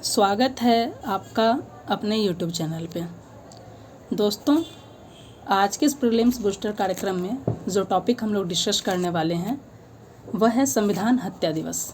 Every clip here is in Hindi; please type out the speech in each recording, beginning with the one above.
स्वागत है आपका अपने YouTube चैनल पे। दोस्तों, आज के इस प्रीलिम्स बूस्टर कार्यक्रम में जो टॉपिक हम लोग डिस्कस करने वाले हैं वह है संविधान हत्या दिवस।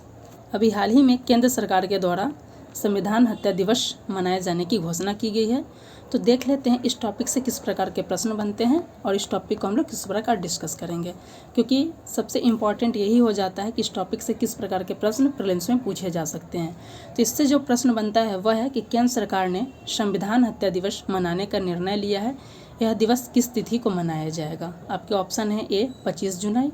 अभी हाल ही में केंद्र सरकार के द्वारा संविधान हत्या दिवस मनाए जाने की घोषणा की गई है। तो देख लेते हैं इस टॉपिक से किस प्रकार के प्रश्न बनते हैं और इस टॉपिक को हम लोग किस प्रकार डिस्कस करेंगे, क्योंकि सबसे इम्पॉर्टेंट यही हो जाता है कि इस टॉपिक से किस प्रकार के प्रश्न प्रीलिम्स में पूछे जा सकते हैं। तो इससे जो प्रश्न बनता है वह है कि केंद्र सरकार ने संविधान हत्या दिवस मनाने का निर्णय लिया है। यह दिवस किस तिथि को मनाया जाएगा? आपके ऑप्शन है ए 25 जुलाई,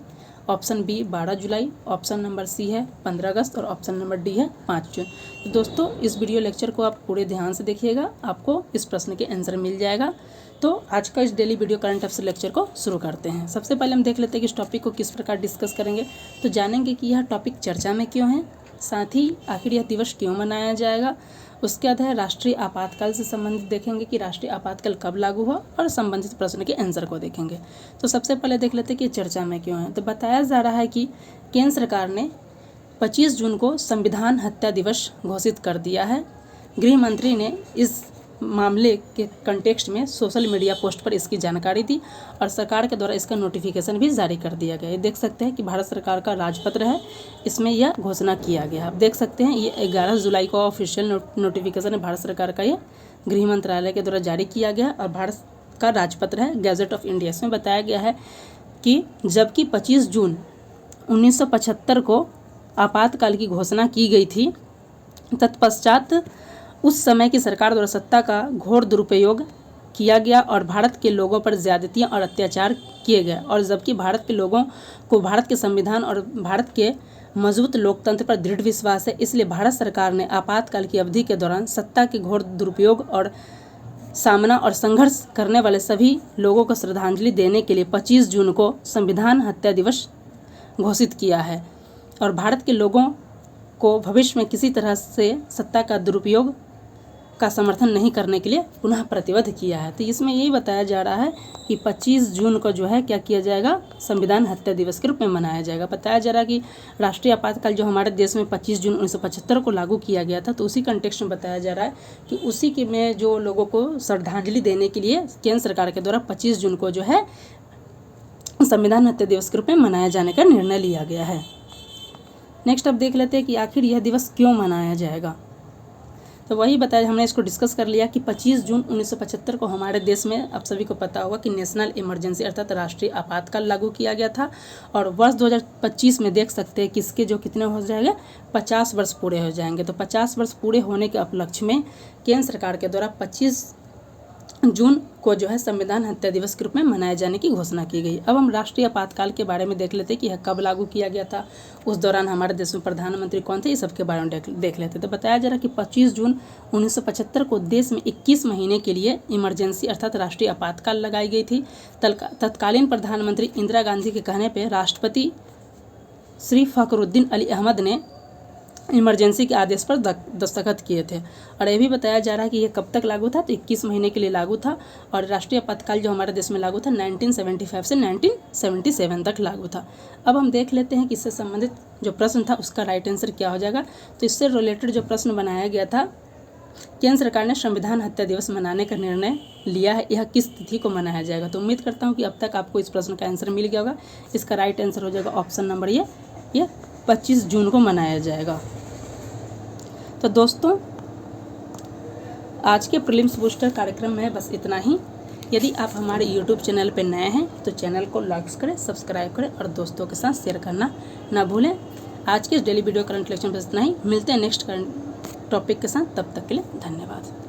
ऑप्शन बी 12 जुलाई, ऑप्शन नंबर सी है 15 अगस्त और ऑप्शन नंबर डी है 5 जून। तो दोस्तों, इस वीडियो लेक्चर को आप पूरे ध्यान से देखिएगा, आपको इस प्रश्न के आंसर मिल जाएगा। तो आज का इस daily video current affairs lecture को शुरू करते हैं। सबसे पहले हम देख लेते हैं कि इस टॉपिक को किस प्रकार डिस्कस करेंगे। तो जानेंगे कि यह टॉपिक चर्चा में क्यों है, साथ ही आखिर यह दिवस क्यों मनाया जाएगा। उसके बाद है राष्ट्रीय आपातकाल से संबंधित देखेंगे कि राष्ट्रीय आपातकाल कब लागू हुआ और संबंधित प्रश्न के आंसर को देखेंगे। तो सबसे पहले देख लेते हैं कि चर्चा में क्यों है। तो बताया जा रहा है कि केंद्र सरकार ने 25 जून को संविधान हत्या दिवस घोषित कर दिया है। गृह मंत्री ने इस मामले के कंटेक्स्ट में सोशल मीडिया पोस्ट पर इसकी जानकारी दी और सरकार के द्वारा इसका नोटिफिकेशन भी जारी कर दिया गया है। देख सकते हैं कि भारत सरकार का राजपत्र है, इसमें यह घोषणा किया गया। आप देख सकते हैं ये 11 जुलाई को ऑफिशियल नोटिफिकेशन है भारत सरकार का, ये गृह मंत्रालय के द्वारा जारी किया गया और भारत का राजपत्र है, गैजेट ऑफ इंडिया। इसमें बताया गया है कि जबकि 25 जून 1975 को आपातकाल की घोषणा की गई थी, तत्पश्चात उस समय की सरकार द्वारा सत्ता का घोर दुरुपयोग किया गया और भारत के लोगों पर ज्यादतियां और अत्याचार किए गए। और जबकि भारत के लोगों को भारत के संविधान और भारत के मजबूत लोकतंत्र पर दृढ़ विश्वास है, इसलिए भारत सरकार ने आपातकाल की अवधि के दौरान सत्ता के घोर दुरुपयोग और सामना और संघर्ष करने वाले सभी लोगों को श्रद्धांजलि देने के लिए 25 जून को संविधान हत्या दिवस घोषित किया है और भारत के लोगों को भविष्य में किसी तरह से सत्ता का दुरुपयोग का समर्थन नहीं करने के लिए पुनः प्रतिबद्ध किया है। तो इसमें यही बताया जा रहा है कि 25 जून को जो है क्या किया जाएगा, संविधान हत्या दिवस के रूप में मनाया जाएगा। बताया जा रहा है कि राष्ट्रीय आपातकाल जो हमारे देश में 25 जून 1975 को लागू किया गया था, तो उसी कंटेक्स्ट में बताया जा रहा है कि उसी के में जो लोगों को श्रद्धांजलि देने के लिए केंद्र सरकार के द्वारा 25 जून को जो है संविधान हत्या दिवस के रूप में मनाया जाने का निर्णय लिया गया है। नेक्स्ट अब देख लेते हैं कि आखिर यह दिवस क्यों मनाया जाएगा। तो वही बताया, हमने इसको डिस्कस कर लिया कि 25 जून 1975 को हमारे देश में आप सभी को पता होगा कि नेशनल इमरजेंसी अर्थात राष्ट्रीय आपातकाल लागू किया गया था और वर्ष 2025 में देख सकते हैं कि इसके जो कितने हो जाएंगे, 50 वर्ष पूरे हो जाएंगे। तो 50 वर्ष पूरे होने के उपलक्ष्य में केंद्र सरकार के द्वारा 25 जून को जो है संविधान हत्या दिवस के रूप में मनाए जाने की घोषणा की गई। अब हम राष्ट्रीय आपातकाल के बारे में देख लेते हैं कि यह कब लागू किया गया था, उस दौरान हमारे देश में प्रधानमंत्री कौन थे, इस सब के बारे में देख लेते हैं। तो बताया जा रहा है कि 25 जून 1975 को देश में 21 महीने के लिए इमरजेंसी अर्थात राष्ट्रीय आपातकाल लगाई गई थी। तत्कालीन प्रधानमंत्री इंदिरा गांधी के कहने पर राष्ट्रपति श्री फखरुद्दीन अली अहमद ने इमरजेंसी के आदेश पर दस्तखत किए थे। और यह भी बताया जा रहा है कि यह कब तक लागू था, तो 21 महीने के लिए लागू था और राष्ट्रीय आपातकाल जो हमारे देश में लागू था 1975 से 1977 तक लागू था। अब हम देख लेते हैं कि इससे संबंधित जो प्रश्न था उसका राइट आंसर क्या हो जाएगा। तो इससे रिलेटेड जो प्रश्न बनाया गया था, केंद्र सरकार ने संविधान हत्या दिवस मनाने का निर्णय लिया है, यह किस तिथि को मनाया जाएगा। तो उम्मीद करता हूँ कि अब तक आपको इस प्रश्न का आंसर मिल गया होगा। इसका राइट आंसर हो जाएगा ऑप्शन नंबर ये 25 जून को मनाया जाएगा। तो दोस्तों, आज के प्रीलिम्स बूस्टर कार्यक्रम में बस इतना ही। यदि आप हमारे YouTube चैनल पर नए हैं तो चैनल को लाइक करें, सब्सक्राइब करें और दोस्तों के साथ शेयर करना ना भूलें। आज के इस डेली वीडियो करंट लेक्चर में बस इतना ही। मिलते हैं नेक्स्ट करंट टॉपिक के साथ, तब तक के लिए धन्यवाद।